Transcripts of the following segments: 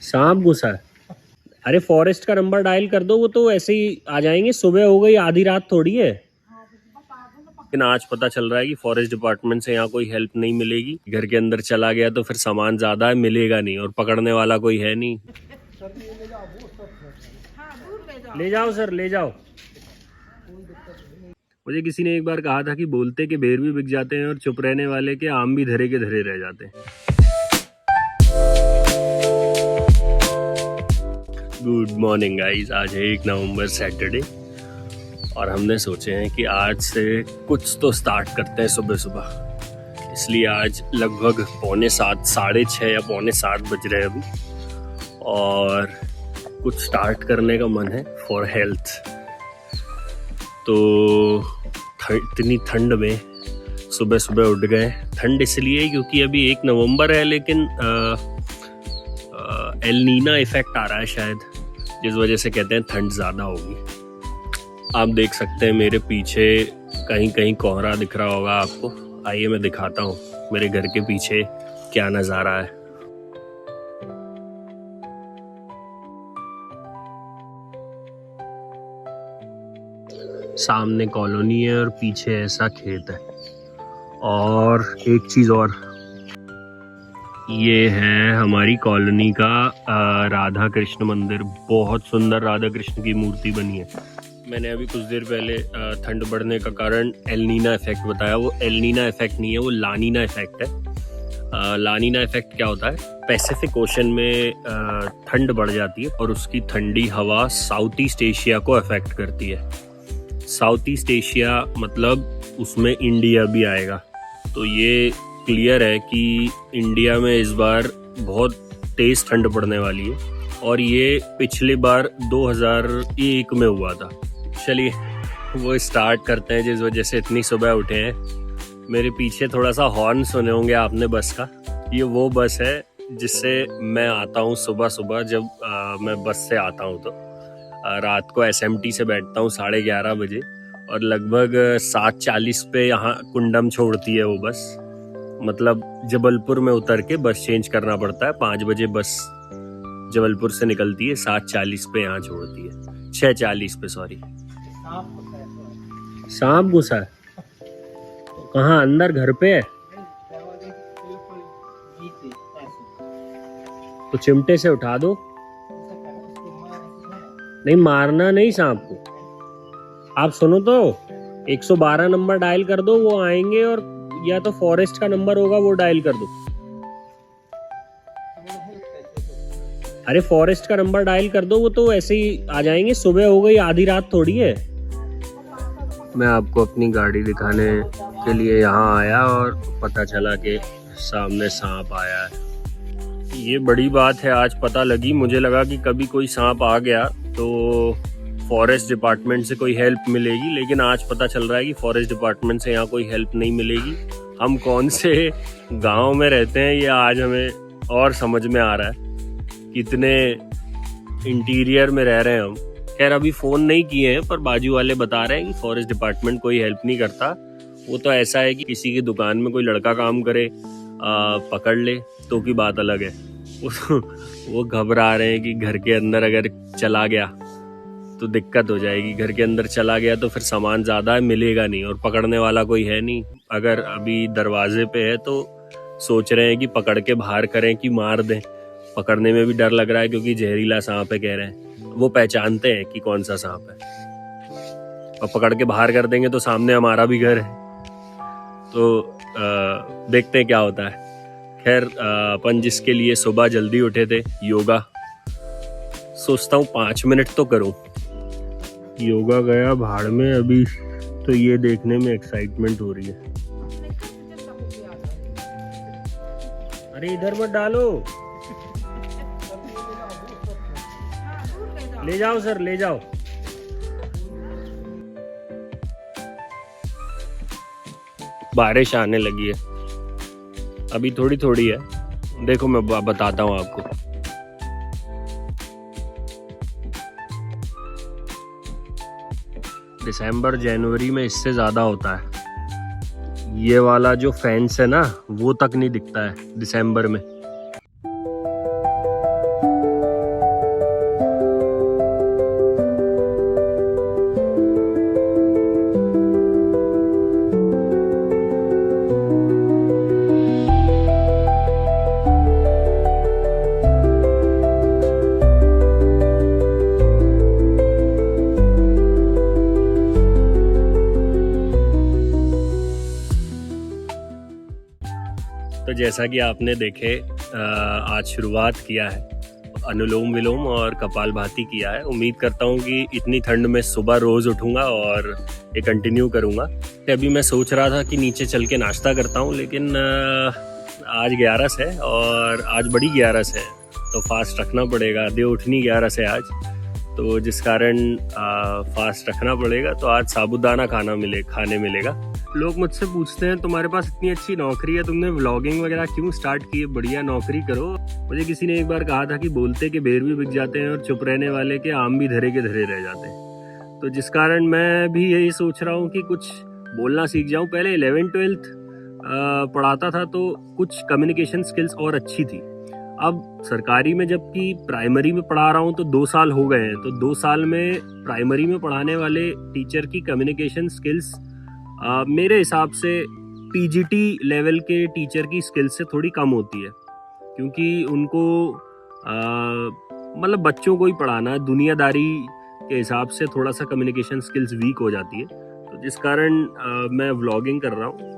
सांप घुसा है। अरे फॉरेस्ट का नंबर डायल कर दो, वो तो ऐसे ही आ जाएंगे। सुबह हो गई, आधी रात थोड़ी है। लेकिन आज पता चल रहा है कि फॉरेस्ट डिपार्टमेंट से यहाँ कोई हेल्प नहीं मिलेगी। घर के अंदर चला गया तो फिर सामान ज्यादा है, मिलेगा नहीं, और पकड़ने वाला कोई है नहीं। ले जाओ सर, ले जाओ। मुझे किसी ने एक बार कहा था कि बोलते के बेर भी बिक जाते हैं और चुप रहने वाले के आम भी धरे के धरे रह जाते हैं। गुड मॉर्निंग गाइस, आज है 1 नवंबर सैटरडे और हमने सोचे हैं कि आज से कुछ तो स्टार्ट करते हैं सुबह सुबह। इसलिए आज लगभग 6:45, 6:30 या 6:45 बज रहे हैं अभी, और कुछ स्टार्ट करने का मन है फॉर हेल्थ। तो इतनी ठंड में सुबह सुबह उठ गए। ठंड इसलिए क्योंकि अभी 1 नवंबर है, लेकिन एल नीना इफेक्ट आ रहा है शायद, जिस वजह से कहते हैं ठंड ज़्यादा होगी। आप देख सकते हैं मेरे पीछे कहीं कहीं कोहरा दिख रहा होगा आपको। आइए मैं दिखाता हूँ मेरे घर के पीछे क्या नज़ारा है। सामने कॉलोनी है और पीछे ऐसा खेत है। और एक चीज़ और, ये है हमारी कॉलोनी का राधा कृष्ण मंदिर। बहुत सुंदर राधा कृष्ण की मूर्ति बनी है। मैंने अभी कुछ देर पहले ठंड बढ़ने का कारण एल नीना इफेक्ट बताया। वो एल नीना इफेक्ट नहीं है, वो ला नीना इफेक्ट है। ला नीना इफेक्ट क्या होता है? पैसिफिक ओशन में ठंड बढ़ जाती है और उसकी ठंडी हवा साउथ ईस्ट एशिया को अफेक्ट करती है। साउथ ईस्ट एशिया मतलब उसमें इंडिया भी आएगा। तो ये क्लियर है कि इंडिया में इस बार बहुत तेज ठंड पड़ने वाली है, और ये पिछली बार 2001 में हुआ था। चलिए वो स्टार्ट करते हैं, जिस वजह से इतनी सुबह उठे हैं। मेरे पीछे थोड़ा सा हॉर्न सुने होंगे आपने बस का। ये वो बस है जिससे मैं आता हूँ सुबह सुबह। जब मैं बस से आता हूँ तो रात को SMT से बैठता हूँ 11:30 बजे, और लगभग 7:40 पे यहाँ कुंडम छोड़ती है वो बस। मतलब जबलपुर में उतर के बस चेंज करना पड़ता है। 5 बजे बस जबलपुर से निकलती है, 7:40 पे यहाँ छोड़ती है, 6:40 पे सॉरी। सांप घुसा है? कहाँ, अंदर घर पे है? तो चिमटे से उठा दो। नहीं, मारना नहीं सांप को। आप सुनो तो 112 नंबर डायल कर दो, वो आएंगे, और या तो फॉरेस्ट का नंबर होगा वो डायल कर दो। अरे फॉरेस्ट का नंबर डायल कर दो, वो तो ऐसे ही आ जाएंगे। सुबह हो गई, आधी रात थोड़ी है। मैं आपको अपनी गाड़ी दिखाने के लिए यहाँ आया और पता चला कि सामने सांप आया है। ये बड़ी बात है, आज पता लगी। मुझे लगा कि कभी कोई सांप आ गया तो फॉरेस्ट डिपार्टमेंट से कोई हेल्प मिलेगी, लेकिन आज पता चल रहा है कि फॉरेस्ट डिपार्टमेंट से यहाँ कोई हेल्प नहीं मिलेगी। हम कौन से गांव में रहते हैं ये आज हमें और समझ में आ रहा है। कितने इंटीरियर में रह रहे हैं हम। खैर अभी फ़ोन नहीं किए हैं, पर बाजू वाले बता रहे हैं कि फॉरेस्ट डिपार्टमेंट कोई हेल्प नहीं करता। वो तो ऐसा है कि किसी की दुकान में कोई लड़का काम करे, पकड़ ले तो की बात अलग है। वो घबरा रहे हैं कि घर के अंदर अगर चला गया तो दिक्कत हो जाएगी। घर के अंदर चला गया तो फिर सामान ज़्यादा है, मिलेगा नहीं, और पकड़ने वाला कोई है नहीं। अगर अभी दरवाजे पे है तो सोच रहे हैं कि पकड़ के बाहर करें कि मार दें। पकड़ने में भी डर लग रहा है क्योंकि जहरीला सांप है कह रहे हैं। वो पहचानते हैं कि कौन सा सांप है, और पकड़ के बाहर कर देंगे तो सामने हमारा भी घर है। तो देखते हैं क्या होता है। खैर अपन जिसके लिए सुबह जल्दी उठे थे, योगा, सोचता हूँ 5 मिनट तो करूँ। योगा गया भाड़ में अभी, तो ये देखने में एक्साइटमेंट हो रही है। अरे इधर मत डालो, ले जाओ सर, ले जाओ। बारिश आने लगी है, अभी थोड़ी थोड़ी है। देखो मैं बताता हूँ आपको। दिसंबर जनवरी में इससे ज़्यादा होता है। ये वाला जो फेंस है ना, वो तक नहीं दिखता है दिसंबर में। तो जैसा कि आपने देखे आज शुरुआत किया है, अनुलोम विलोम और कपालभाति किया है। उम्मीद करता हूँ कि इतनी ठंड में सुबह रोज़ उठूँगा और ये कंटिन्यू करूँगा। अभी मैं सोच रहा था कि नीचे चल के नाश्ता करता हूँ, लेकिन आज 11 है और आज बड़ी 11 है, तो फास्ट रखना पड़ेगा। देव उठनी 11 है आज, तो जिस कारण फास्ट रखना पड़ेगा। तो आज साबूदाना खाने मिलेगा। लोग मुझसे पूछते हैं तुम्हारे पास इतनी अच्छी नौकरी है, तुमने व्लॉगिंग वगैरह क्यों स्टार्ट की है? बढ़िया नौकरी करो। मुझे किसी ने एक बार कहा था कि बोलते के बेर भी बिक जाते हैं और चुप रहने वाले के आम भी धरे के धरे रह जाते हैं। तो जिस कारण मैं भी यही सोच रहा हूँ कि कुछ बोलना सीख जाऊँ। पहले 11th-12th पढ़ाता था तो कुछ कम्युनिकेशन स्किल्स और अच्छी थी। अब सरकारी में जबकि प्राइमरी में पढ़ा रहा हूँ तो 2 साल हो गए हैं, तो 2 साल में प्राइमरी में पढ़ाने वाले टीचर की कम्युनिकेशन स्किल्स मेरे हिसाब से पीजीटी लेवल के टीचर की स्किल्स से थोड़ी कम होती है, क्योंकि उनको मतलब बच्चों को ही पढ़ाना है। दुनियादारी के हिसाब से थोड़ा सा कम्युनिकेशन स्किल्स वीक हो जाती है, तो जिस कारण मैं व्लॉगिंग कर रहा हूँ।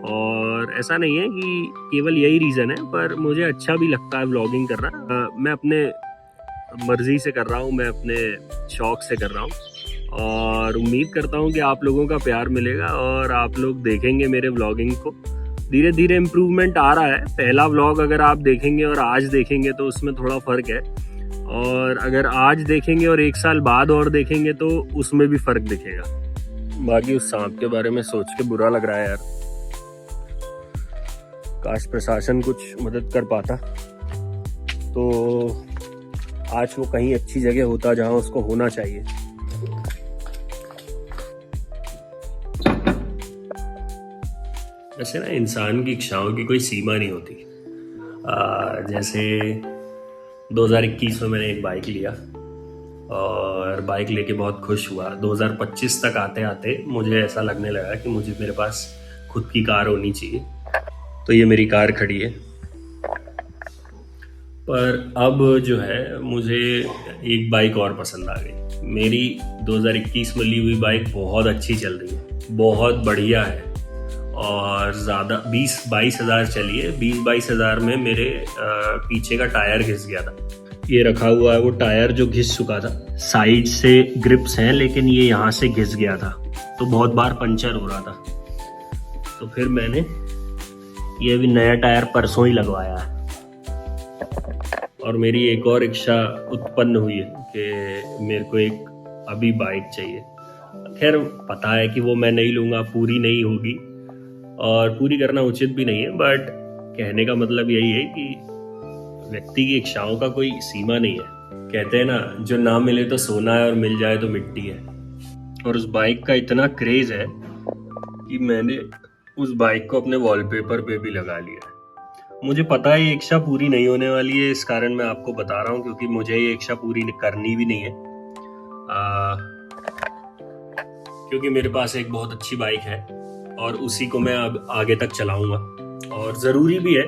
और ऐसा नहीं है कि केवल यही रीज़न है, पर मुझे अच्छा भी लगता है व्लॉगिंग करना। मैं अपने मर्जी से कर रहा हूँ, मैं अपने शौक से कर रहा हूँ, और उम्मीद करता हूँ कि आप लोगों का प्यार मिलेगा और आप लोग देखेंगे मेरे व्लॉगिंग को। धीरे धीरे इम्प्रूवमेंट आ रहा है। पहला व्लॉग अगर आप देखेंगे और आज देखेंगे तो उसमें थोड़ा फ़र्क है, और अगर आज देखेंगे और 1 साल बाद और देखेंगे तो उसमें भी फ़र्क दिखेगा। बाकी उस सांप के बारे में सोच के बुरा लग रहा है यार। काश प्रशासन कुछ मदद कर पाता तो आज वो कहीं अच्छी जगह होता जहां उसको होना चाहिए। वैसे ना इंसान की इच्छाओं की कोई सीमा नहीं होती। जैसे 2021 में मैंने एक बाइक लिया और बाइक लेके बहुत खुश हुआ। 2025 तक आते आते मुझे ऐसा लगने लगा कि मुझे मेरे पास खुद की कार होनी चाहिए, तो ये मेरी कार खड़ी है। पर अब जो है मुझे एक बाइक और पसंद आ गई। मेरी 2021 में ली हुई बाइक बहुत अच्छी चल रही है, बहुत बढ़िया है, और ज़्यादा 20-22 हज़ार चली है। 20-22 हज़ार में मेरे पीछे का टायर घिस गया था। ये रखा हुआ है वो टायर जो घिस चुका था। साइड से ग्रिप्स हैं, लेकिन ये यहाँ से घिस गया था, तो बहुत बार पंचर हो रहा था। तो फिर मैंने ये भी नया टायर परसों ही लगवाया है। और मेरी एक और इच्छा उत्पन्न हुई है कि मेरे को एक अभी बाइक चाहिए। खैर पता है कि वो मैं नहीं लूँगा, पूरी नहीं होगी और पूरी करना उचित भी नहीं है, बट कहने का मतलब यही है कि व्यक्ति की इच्छाओं का कोई सीमा नहीं है। कहते हैं ना, जो ना मिले तो सोना है और मिल जाए तो मिट्टी है। और उस बाइक का इतना क्रेज है कि मैंने उस बाइक को अपने वॉलपेपर पे भी लगा लिया है। मुझे पता है ये इच्छा पूरी नहीं होने वाली है, इस कारण मैं आपको बता रहा हूँ, क्योंकि मुझे ये इच्छा पूरी करनी भी नहीं है। क्योंकि मेरे पास एक बहुत अच्छी बाइक है और उसी को मैं अब आगे तक चलाऊंगा। और ज़रूरी भी है,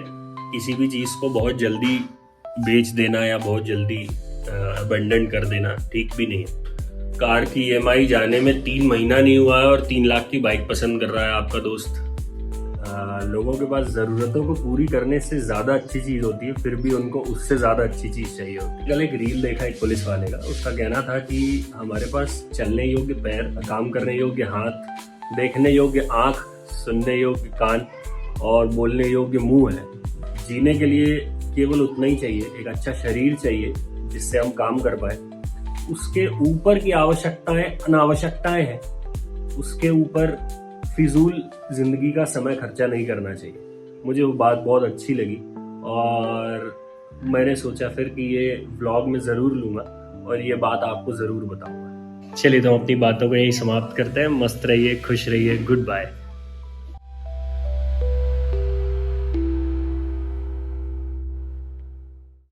किसी भी चीज़ को बहुत जल्दी बेच देना या बहुत जल्दी अबंडन कर देना ठीक भी नहीं है। कार की EMI जाने में 3 महीना नहीं हुआ है और 3 लाख की बाइक पसंद कर रहा है आपका दोस्त। लोगों के पास ज़रूरतों को पूरी करने से ज़्यादा अच्छी चीज़ होती है, फिर भी उनको उससे ज़्यादा अच्छी चीज़ चाहिए होती है। कल एक रील देखा एक पुलिस वाले का, उसका कहना था कि हमारे पास चलने योग्य पैर, काम करने योग्य हाथ, देखने योग्य आँख, सुनने योग्य कान और बोलने योग्य मुंह है। जीने के लिए केवल उतना ही चाहिए, एक अच्छा शरीर चाहिए जिससे हम काम कर पाए। उसके ऊपर की आवश्यकताएं अनावश्यकताएं हैं, उसके ऊपर फिजूल जिंदगी का समय खर्चा नहीं करना चाहिए। मुझे वो बात बहुत अच्छी लगी और मैंने सोचा फिर कि ये व्लॉग में ज़रूर लूँगा और ये बात आपको ज़रूर बताऊँगा। चलिए तो हम अपनी बातों को यही समाप्त करते हैं। मस्त रहिए, खुश रहिए, गुड बाय।